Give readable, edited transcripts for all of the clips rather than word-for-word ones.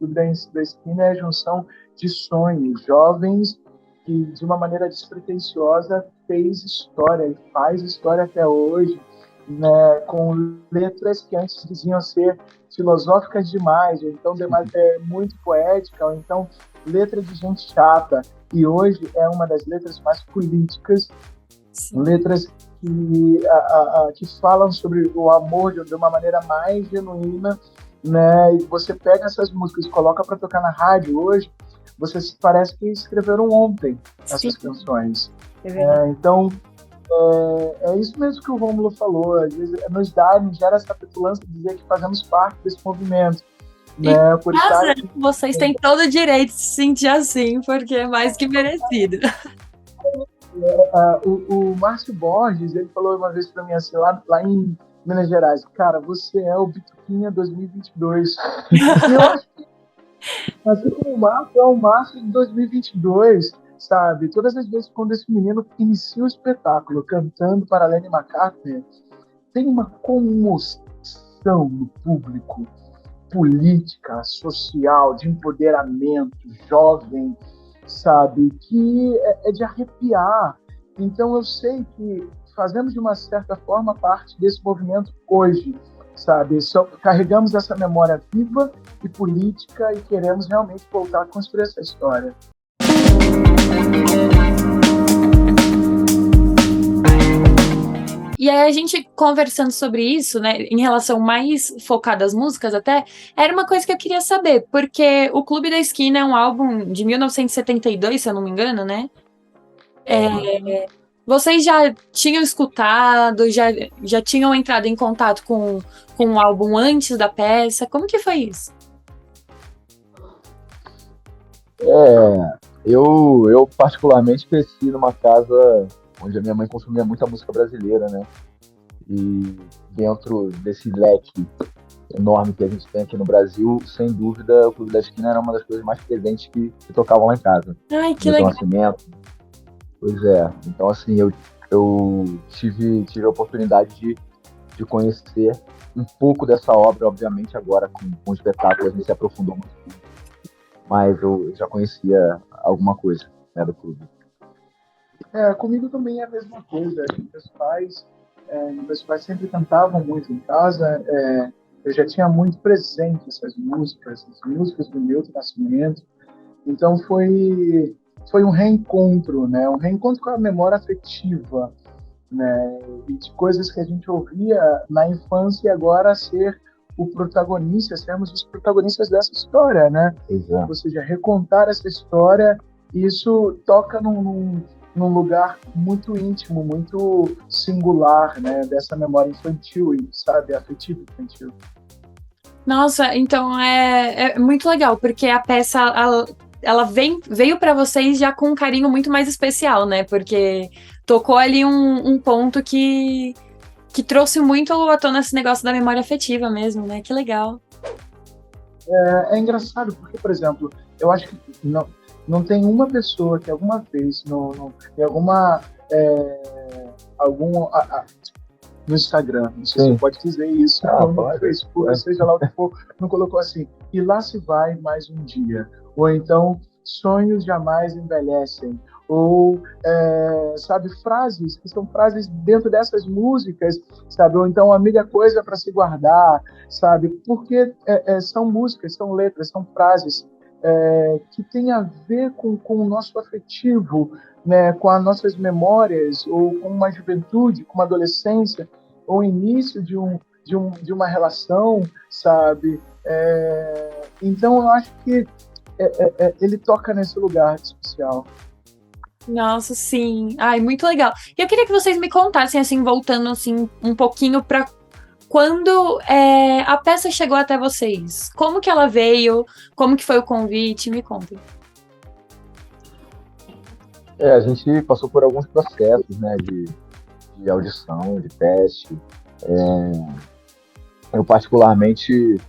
Clube da Esquina é a junção de sonhos, jovens que, de uma maneira despretensiosa, fez história e faz história até hoje, né, com letras que antes diziam ser filosóficas demais, ou então muito poética, ou então letra de gente chata. E hoje é uma das letras mais políticas, Sim. letras que falam sobre o amor de uma maneira mais genuína, né? E você pega essas músicas e coloca para tocar na rádio hoje, você parece que escreveram ontem essas canções. Então, é isso mesmo que o Rômulo falou. Às vezes nos gera essa petulância de dizer que fazemos parte desse movimento. Né? Por vocês têm todo o direito de se sentir assim, porque é mais que merecido. O Márcio Borges, ele falou uma vez para mim assim, lá em Minas Gerais, cara, você é o Bituquinha 2022. E eu acho que, assim como o Márcio, é o Márcio de 2022, sabe? Todas as vezes quando esse menino inicia o espetáculo cantando para Lenny McCartney, tem uma comoção no público, política, social, de empoderamento, jovem, sabe? Que é de arrepiar. Então eu sei que fazemos de uma certa forma parte desse movimento hoje, sabe? Só carregamos essa memória viva e política e queremos realmente voltar a construir essa história. E aí a gente conversando sobre isso, né, em relação mais focada às músicas até, era uma coisa que eu queria saber, porque o Clube da Esquina é um álbum de 1972, se eu não me engano, né? Vocês já tinham escutado, já tinham entrado em contato com o álbum antes da peça? Como que foi isso? Eu particularmente cresci numa casa onde a minha mãe consumia muita música brasileira, né? E dentro desse leque enorme que a gente tem aqui no Brasil, sem dúvida, o Clube da Esquina era uma das coisas mais presentes que tocavam lá em casa. Ai, que legal. Nascimento. Pois é. Então, assim, eu tive a oportunidade de conhecer um pouco dessa obra, obviamente, agora com o espetáculo a gente se aprofundou muito. Mas eu já conhecia alguma coisa, né, do clube. Comigo também é a mesma coisa. Meus pais sempre cantavam muito em casa. Eu já tinha muito presente essas músicas, as músicas do Milton Nascimento. Então foi um reencontro, né? Um reencontro com a memória afetiva, né? E de coisas que a gente ouvia na infância e agora ser sermos os protagonistas dessa história, né? Exato. Ou seja, recontar essa história, isso toca num lugar muito íntimo, muito singular, né? Dessa memória infantil, sabe? Afetiva infantil. Nossa, então é muito legal, porque a peça ela veio para vocês já com um carinho muito mais especial, né? Porque tocou ali um ponto que trouxe muito à tona esse negócio da memória afetiva mesmo, né? Que legal. É engraçado, porque, por exemplo, eu acho que não tem uma pessoa que alguma vez em no Instagram, não sei se você pode dizer isso, no Facebook, seja lá o que for, não colocou assim, e lá se vai mais um dia. Ou então, sonhos jamais envelhecem. Ou, sabe, frases que são frases dentro dessas músicas, sabe? Ou então, amiga coisa para se guardar, sabe? Porque são músicas, são letras, são frases que têm a ver com o nosso afetivo, né? Com as nossas memórias, ou com uma juventude, com uma adolescência, ou o início de uma relação, sabe? Então, eu acho que ele toca nesse lugar especial. Nossa, sim. Ai, muito legal. E eu queria que vocês me contassem, assim, voltando assim, um pouquinho para quando a peça chegou até vocês. Como que ela veio? Como que foi o convite? Me contem. A gente passou por alguns processos, né, de audição, de teste. Eu particularmente,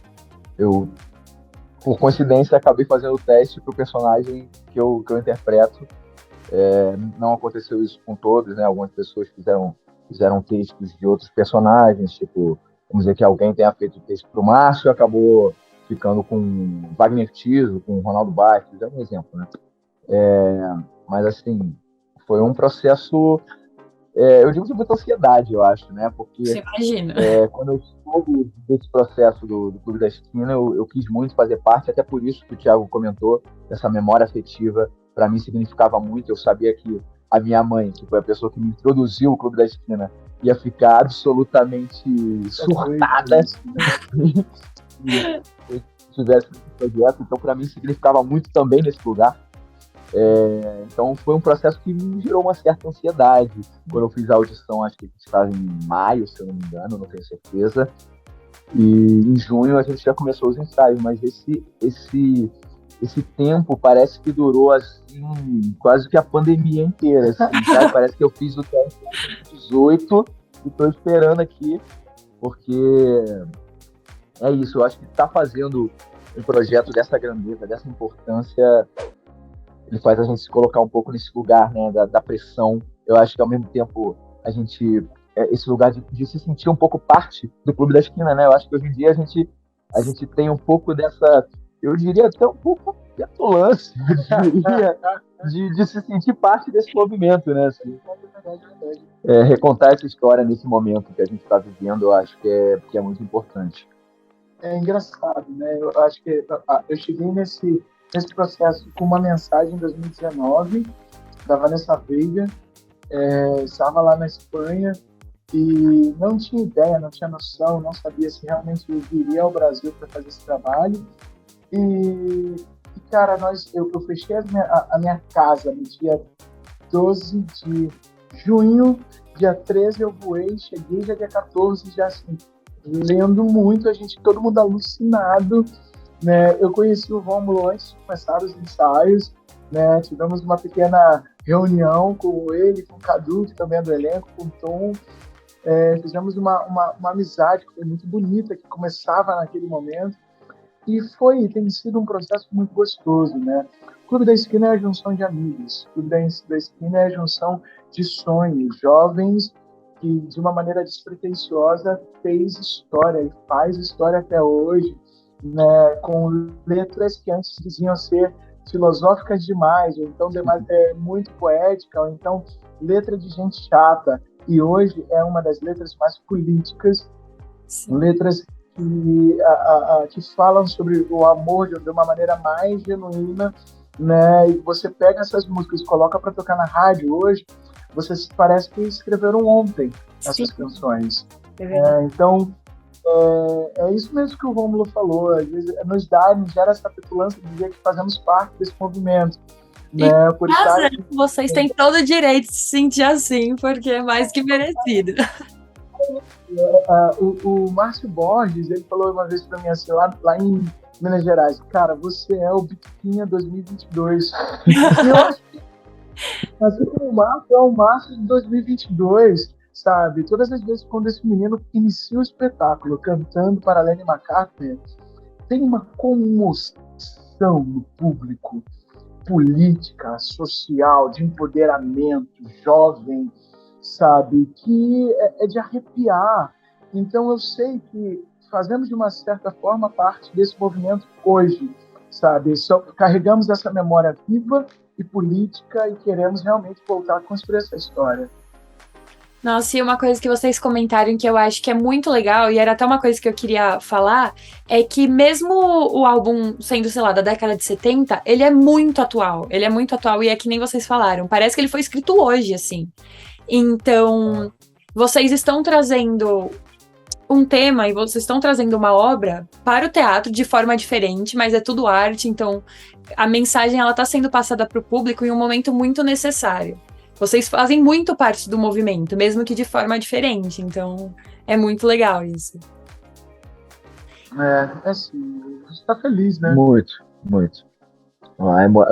por coincidência, acabei fazendo o teste para o personagem que eu interpreto. Não aconteceu isso com todos, né? Algumas pessoas fizeram textos de outros personagens, tipo, vamos dizer que alguém tenha feito o texto para o Márcio e acabou ficando com Wagner Tiso, com Ronaldo Bastos, é um exemplo, né? Mas, assim, foi um processo, eu digo de muita ansiedade, eu acho, né? Porque Você imagina. quando eu soube desse processo do Clube da Esquina, eu quis muito fazer parte, até por isso que o Thiago comentou, essa memória afetiva, para mim significava muito. Eu sabia que a minha mãe, que foi a pessoa que me introduziu ao Clube da Esquina, ia ficar absolutamente surtada se eu tivesse esse projeto. Então, para mim, significava muito também nesse lugar. Então, foi um processo que me gerou uma certa ansiedade. Quando eu fiz a audição, acho que estava em maio, se eu não me engano, não tenho certeza. E em junho a gente já começou os ensaios, mas esse tempo parece que durou assim, quase que a pandemia inteira, assim, sabe? Parece que eu fiz o teste em 2018 e estou esperando aqui, porque é isso, eu acho que estar fazendo um projeto dessa grandeza, dessa importância, ele faz a gente se colocar um pouco nesse lugar, né, da pressão. Eu acho que ao mesmo tempo a gente, esse lugar de se sentir um pouco parte do Clube da Esquina, né? Eu acho que hoje em dia a gente tem um pouco dessa, eu diria até um pouco de petulância, de se sentir parte desse movimento, né? Assim, recontar essa história nesse momento que a gente está vivendo, eu acho que é muito importante. É engraçado, né? Eu acho que eu cheguei nesse processo com uma mensagem em 2019 da Vanessa Veiga, estava lá na Espanha e não tinha ideia, não tinha noção, não sabia se realmente eu viria ao Brasil para fazer esse trabalho. E cara, eu fechei a minha casa no dia 12 de junho, dia 13 eu voei, cheguei já dia 14, já assim, lendo muito, todo mundo alucinado, né? Eu conheci o Rômulo antes de começar os ensaios, né? Tivemos uma pequena reunião com ele, com o Cadu, que também é do elenco, com o Tom. Fizemos uma amizade que foi muito bonita, que começava naquele momento. E tem sido um processo muito gostoso, né? O Clube da Esquina é a junção de amigos. O Clube da Esquina é a junção de sonhos, jovens que, de uma maneira despretensiosa, fez história e faz história até hoje, né? Com letras que antes diziam ser filosóficas demais, ou então muito poética, ou então letra de gente chata. E hoje é uma das letras mais políticas, Sim. letras que falam sobre o amor de uma maneira mais genuína, né? E você pega essas músicas e coloca para tocar na rádio hoje, você parece que escreveram ontem essas canções. Então, é isso mesmo que o Rômulo falou. Às vezes nos gera essa petulância de dizer que fazemos parte desse movimento. Né? Vocês têm todo o direito de se sentir assim, porque é mais que merecido. O Márcio Borges, ele falou uma vez para mim assim, lá em Minas Gerais, cara, você é o Biquinha 2022. E eu acho que assim como o Márcio é o Márcio de 2022, sabe? Todas as vezes quando esse menino inicia o espetáculo cantando para Lenny McCartney, tem uma comoção no público, política, social, de empoderamento, jovem, sabe, que é de arrepiar. Então eu sei que fazemos de uma certa forma parte desse movimento hoje, sabe, carregamos essa memória viva e política e queremos realmente voltar a construir essa história. Nossa, e uma coisa que vocês comentaram que eu acho que é muito legal, e era até uma coisa que eu queria falar, é que mesmo o álbum sendo, sei lá, da década de 70, ele é muito atual. Ele é muito atual e é que nem vocês falaram. Parece que ele foi escrito hoje, assim. Então, vocês estão trazendo um tema e vocês estão trazendo uma obra para o teatro de forma diferente, mas é tudo arte, então a mensagem ela está sendo passada para o público em um momento muito necessário. Vocês fazem muito parte do movimento, mesmo que de forma diferente, então é muito legal isso. Assim, a gente tá feliz, né? Muito, muito.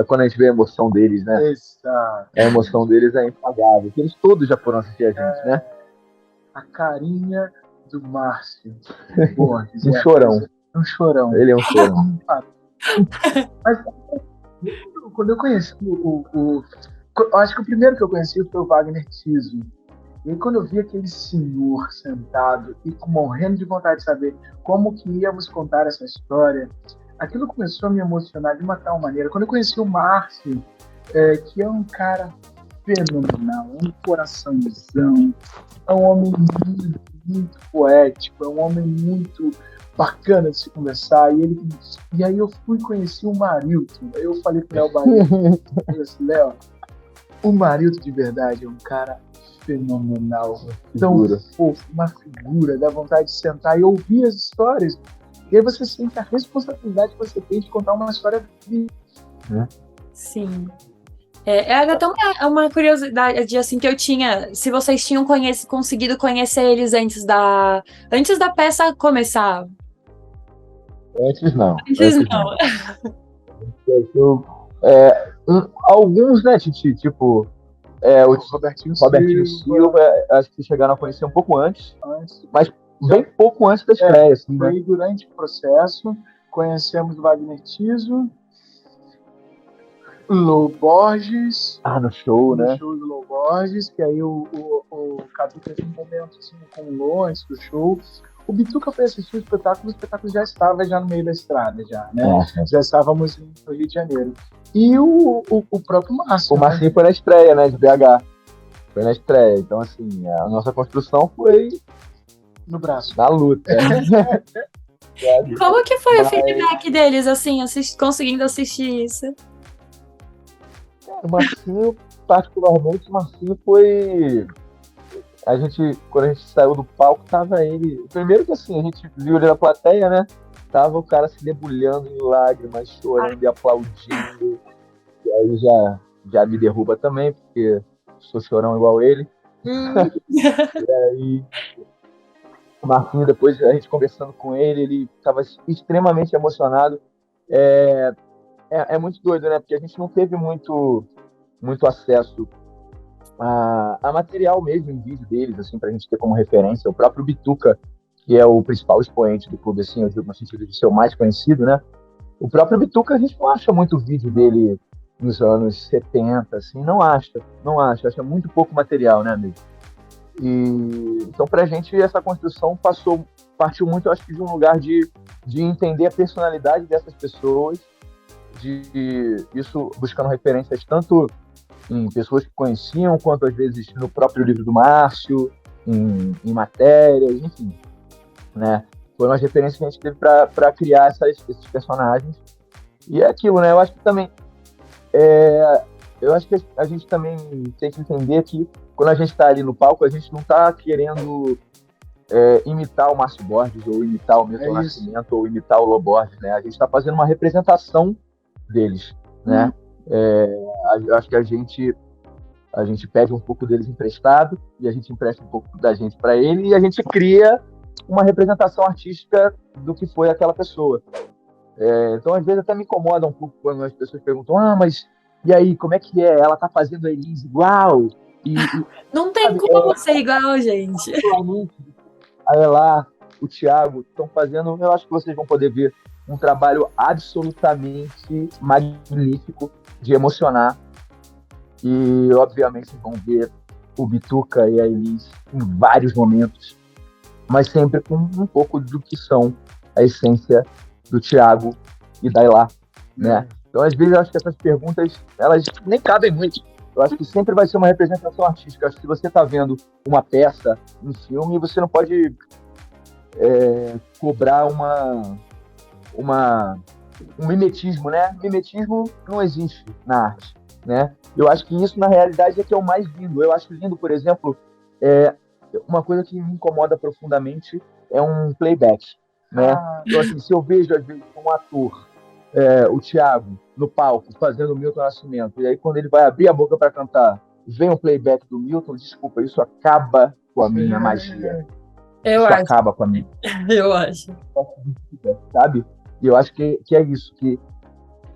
Quando a gente vê a emoção deles, né? Exato. A emoção deles é impagável. Eles todos já foram assistir a gente, né? A carinha do Márcio Borges. Um chorão. Um chorão. Ele é um chorão. Mas quando eu conheci acho que o primeiro que eu conheci foi o Wagner Tiso. E aí, quando eu vi aquele senhor sentado e morrendo de vontade de saber como que íamos contar essa história, aquilo começou a me emocionar de uma tal maneira. Quando eu conheci o Márcio, que é um cara fenomenal, um coraçãozão, é um homem muito, muito poético, é um homem muito bacana de se conversar. E aí eu fui conhecer o Marilton. Aí eu falei pro Léo Bahia, eu falei assim, Léo, o Marilton de verdade é um cara fenomenal, tão fofo, uma figura, dá vontade de sentar e ouvir as histórias. E aí você sente a responsabilidade que você tem de contar uma história viva. Sim. Era até uma curiosidade assim, que eu tinha, se vocês tinham conseguido conhecer eles antes da peça começar. Antes não. Antes não. Alguns, né, tipo... o Robertinho Silva, acho que chegaram a conhecer um pouco antes. Mas bem pouco antes da estreia. Assim, foi durante o processo, conhecemos o Wagner Tiso, Lô Borges. No show, né? No show do Lô Borges, que aí o Cadu teve um momento assim, com o Lô antes do show. O Bituca foi assistir o espetáculo já estava no meio da estrada, já, né? Já estávamos no Rio de Janeiro. E o próprio Márcio. O Marcinho foi na estreia, né, de BH. Foi na estreia. Então, assim, a nossa construção foi no braço. Na luta. Como que foi o feedback deles, assim, conseguindo assistir isso? O Marcinho, particularmente, foi... quando a gente saiu do palco, tava ele... Primeiro que, assim, a gente viu ele na plateia, né? Tava o cara se debulhando em lágrimas, chorando e aplaudindo. E aí já me derruba também, porque sou chorão igual ele. E aí, o Marcinho, depois a gente conversando com ele estava extremamente emocionado. É muito doido, né? Porque a gente não teve muito acesso a material mesmo em vídeo deles, assim, pra gente ter como referência. O próprio Bituca, que é o principal expoente do clube, assim, eu digo no sentido de ser o mais conhecido, né? O próprio Bituca, a gente não acha muito vídeo dele nos anos 70, assim, não acha, acha muito pouco material, né, amigo? Então, pra gente, essa construção partiu muito, acho que, de um lugar de entender a personalidade dessas pessoas, isso buscando referências tanto em pessoas que conheciam, quanto às vezes no próprio livro do Márcio, em matérias, enfim, né? Foram as referências que a gente teve para criar esses personagens. E é aquilo, né? Eu acho que também a gente também tem que entender que quando a gente está ali no palco, a gente não está querendo imitar o Márcio Borges, ou imitar o Milton Nascimento, ou imitar o Lô Borges, né? A gente está fazendo uma representação deles, né? Acho que a gente pede um pouco deles emprestado, e a gente empresta um pouco da gente para ele, e a gente cria uma representação artística do que foi aquela pessoa. Então, às vezes, até me incomoda um pouco quando as pessoas perguntam: mas e aí, como é que é? Ela tá fazendo a Elise igual? Não tem como ser igual, gente. A Elá, o Thiago estão fazendo, eu acho que vocês vão poder ver um trabalho absolutamente magnífico de emocionar. E, obviamente, vocês vão ver o Bituca e a Elise em vários momentos, mas sempre com um pouco do que são a essência do Thiago e da Elá, né? Então, às vezes, eu acho que essas perguntas, elas nem cabem muito. Eu acho que sempre vai ser uma representação artística. Eu acho que se você está vendo uma peça, um filme, você não pode cobrar um mimetismo, né? Mimetismo não existe na arte, né? Eu acho que isso, na realidade, é que é o mais lindo. Eu acho lindo, por exemplo, uma coisa que me incomoda profundamente é um playback, né? Então, assim, se eu vejo, às vezes, um ator, o Thiago, no palco, fazendo o Milton Nascimento, e aí quando ele vai abrir a boca para cantar, vem um playback do Milton, desculpa, isso acaba com a minha magia. Isso acaba com a minha. Eu acho. Sabe? E eu acho que é isso, que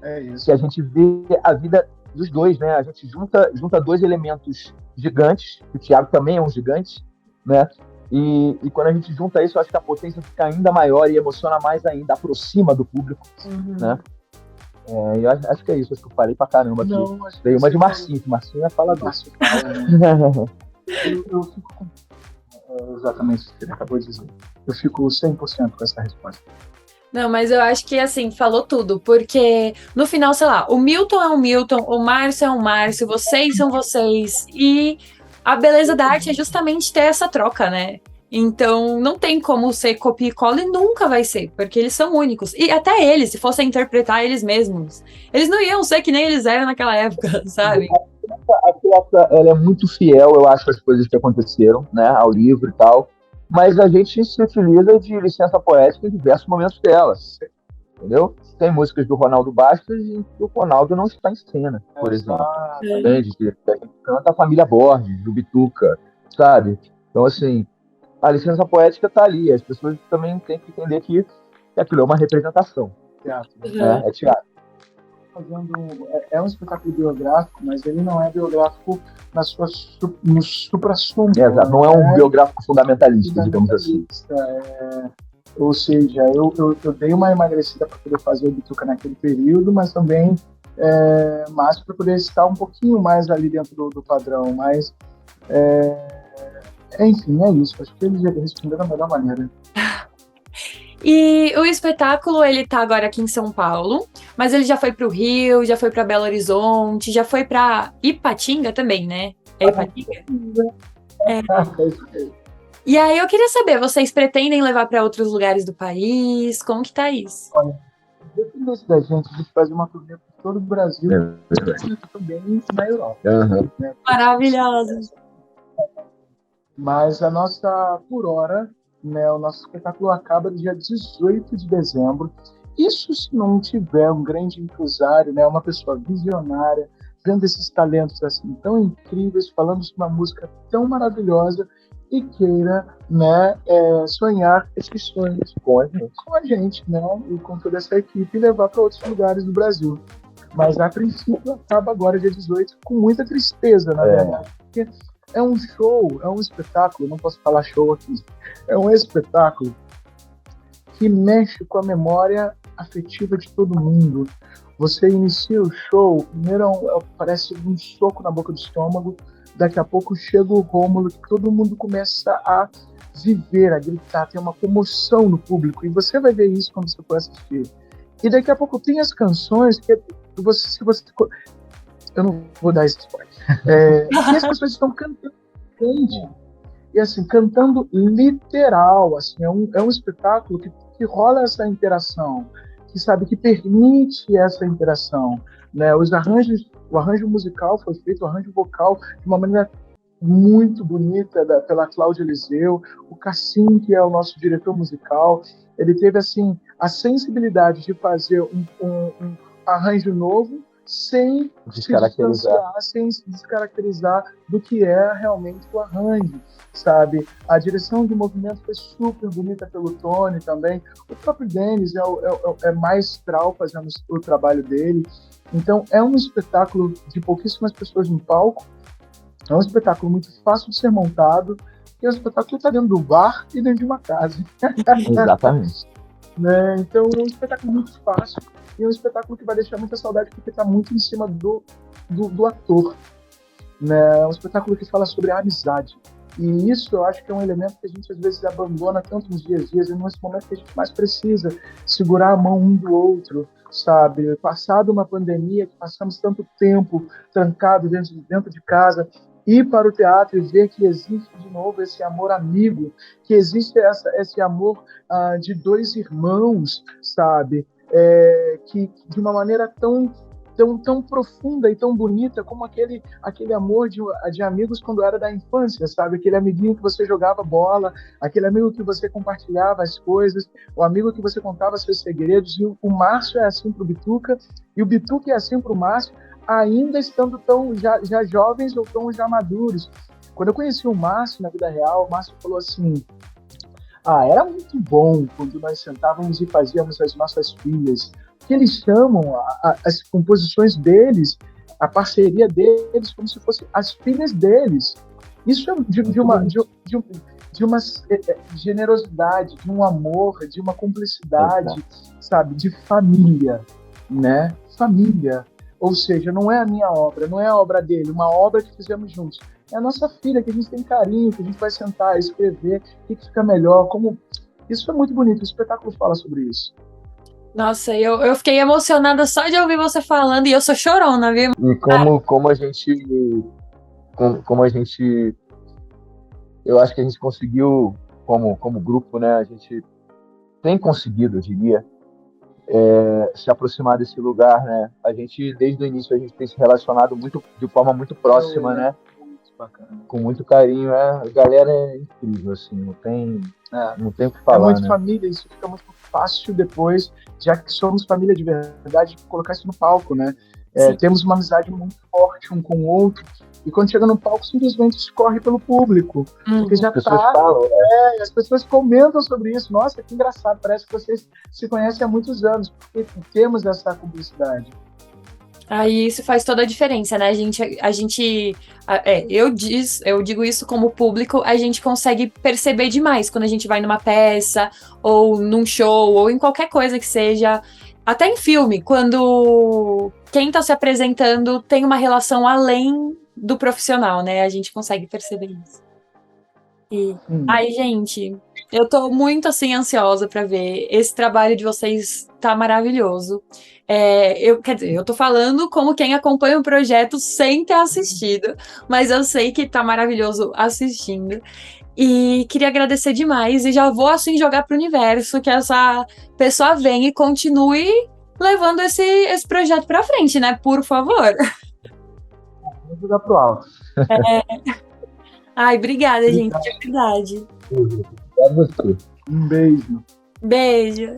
a gente vê a vida dos dois, né? A gente junta dois elementos gigantes, o Thiago também é um gigante, né? E quando a gente junta isso, eu acho que a potência fica ainda maior e emociona mais ainda, aproxima do público, né? Eu acho que é isso, acho que eu falei pra caramba aqui. Veio uma de Marcinho, que Marcinho é falador. Eu fico com exatamente o que ele acabou de dizer. Eu fico 100% com essa resposta. Não, mas eu acho que, assim, falou tudo, porque no final, sei lá, o Milton é o Milton, o Márcio é o Márcio, vocês são vocês, e a beleza da arte é justamente ter essa troca, né? Então, não tem como ser copia e cola e nunca vai ser, porque eles são únicos. E até eles, se fossem interpretar eles mesmos, eles não iam ser que nem eles eram naquela época, sabe? A peça, ela é muito fiel, eu acho, às coisas que aconteceram, né, ao livro e tal, mas a gente se utiliza de licença poética em diversos momentos dela, entendeu? Tem músicas do Ronaldo Bastos em que o Ronaldo não está em cena, por exemplo. Entende? A gente canta a família Borges, do Bituca, sabe? Então, assim, a licença poética está ali, as pessoas também têm que entender que aquilo é uma representação. Teatro. Né? É teatro. É um espetáculo biográfico, mas ele não é biográfico no supra-sumo. Exato, não é um biográfico fundamentalista, digamos assim. Ou seja, eu dei uma emagrecida para poder fazer o Bituca naquele período, mas também mais para poder estar um pouquinho mais ali dentro do padrão. Mas, enfim, é isso. Acho que eles já responderam da melhor maneira. E o espetáculo, ele tá agora aqui em São Paulo, mas ele já foi pro Rio, já foi pra Belo Horizonte, já foi pra Ipatinga também, né? É Ipatinga? E aí eu queria saber, vocês pretendem levar para outros lugares do país? Como que tá isso? Olha, depende da gente, a gente faz uma turnê por todo o Brasil e também na Europa. Né? Maravilhoso! Mas a nossa, por hora, né, o nosso espetáculo acaba no dia 18 de dezembro. Isso se não tiver um grande empresário, né, uma pessoa visionária, vendo esses talentos assim tão incríveis, falando de uma música tão maravilhosa e queira, né, sonhar esses sonhos com a gente, né, e com toda essa equipe e levar para outros lugares do Brasil. Mas a princípio acaba agora dia 18 com muita tristeza, na verdade, porque é um show, é um espetáculo, não posso falar show aqui, é um espetáculo que mexe com a memória afetiva de todo mundo. Você inicia o show, primeiro parece um soco na boca do estômago, daqui a pouco chega o Rômulo, que todo mundo começa a viver, a gritar, tem uma comoção no público, e você vai ver isso quando você for assistir. E daqui a pouco tem as canções que se você eu não vou dar esse spoiler. E as pessoas estão cantando, entende? E assim, cantando literal, assim, é um espetáculo que rola essa interação, que permite essa interação, né? O arranjo musical foi feito, o arranjo vocal de uma maneira muito bonita pela Cláudia Eliseu, o Cassim, que é o nosso diretor musical, ele teve assim a sensibilidade de fazer um arranjo novo sem se descaracterizar do que é realmente o arranjo, sabe? A direção de movimento foi super bonita pelo Tony também. O próprio Denis é maestral fazendo o trabalho dele. Então, é um espetáculo de pouquíssimas pessoas no palco, é um espetáculo muito fácil de ser montado, e é um espetáculo que está dentro do bar e dentro de uma casa. Exatamente. Né? Então, é um espetáculo muito fácil, e é um espetáculo que vai deixar muita saudade, porque está muito em cima do ator. Né? É um espetáculo que fala sobre a amizade. E isso eu acho que é um elemento que a gente às vezes abandona tanto nos dias a dias, e nesse momento que a gente mais precisa segurar a mão um do outro, sabe? Passado uma pandemia, que passamos tanto tempo trancado dentro de casa, ir para o teatro e ver que existe de novo esse amor amigo, que existe esse amor de dois irmãos, sabe? Que de uma maneira tão profunda e tão bonita como aquele amor de amigos quando era da infância, sabe? Aquele amiguinho que você jogava bola, aquele amigo que você compartilhava as coisas, o amigo que você contava seus segredos. E o Márcio é assim para o Bituca, e o Bituca é assim para o Márcio, ainda estando tão já jovens ou tão já maduros. Quando eu conheci o Márcio na vida real, o Márcio falou assim: era muito bom quando nós sentávamos e fazíamos as nossas filhas, que eles chamam as composições deles, a parceria deles, como se fossem as filhas deles. Isso é de uma generosidade, de um amor, de uma cumplicidade, sabe, de família, né? Família. Ou seja, não é a minha obra, não é a obra dele, uma obra que fizemos juntos. é a nossa filha, que a gente tem carinho, que a gente vai sentar, escrever, o que fica melhor, como... Isso é muito bonito, o espetáculo fala sobre isso. Nossa, eu fiquei emocionada só de ouvir você falando, e eu sou chorona, viu? E como a gente... Como a gente... Eu acho que a gente conseguiu, como grupo, né? A gente tem conseguido, eu diria, se aproximar desse lugar, né? A gente, desde o início, a gente tem se relacionado de forma muito próxima, né? Muito bacana. Com muito carinho, A galera é incrível, assim, não tem o que falar, é muito né? família, isso fica muito fácil depois, já que somos família de verdade, colocar isso no palco, né? Temos uma amizade muito forte um com o outro, e quando chega no palco, simplesmente escorre pelo público. Porque já as pessoas comentam sobre isso. Nossa, que engraçado, parece que vocês se conhecem há muitos anos, porque temos essa cumplicidade. Aí isso faz toda a diferença, né? Eu digo isso como público, a gente consegue perceber demais quando a gente vai numa peça, ou num show, ou em qualquer coisa que seja. Até em filme, quando quem tá se apresentando tem uma relação além do profissional, né? A gente consegue perceber isso. Ai, gente, eu tô muito, assim, ansiosa pra ver. Esse trabalho de vocês tá maravilhoso. Quer dizer, eu tô falando como quem acompanha o projeto sem ter assistido, mas eu sei que tá maravilhoso assistindo. E queria agradecer demais, e já vou, assim, jogar pro universo, que essa pessoa venha e continue levando esse projeto pra frente, né? Por favor. Vou jogar pro alto. Ai, obrigada, gente, de verdade. É você. Um beijo. Beijo.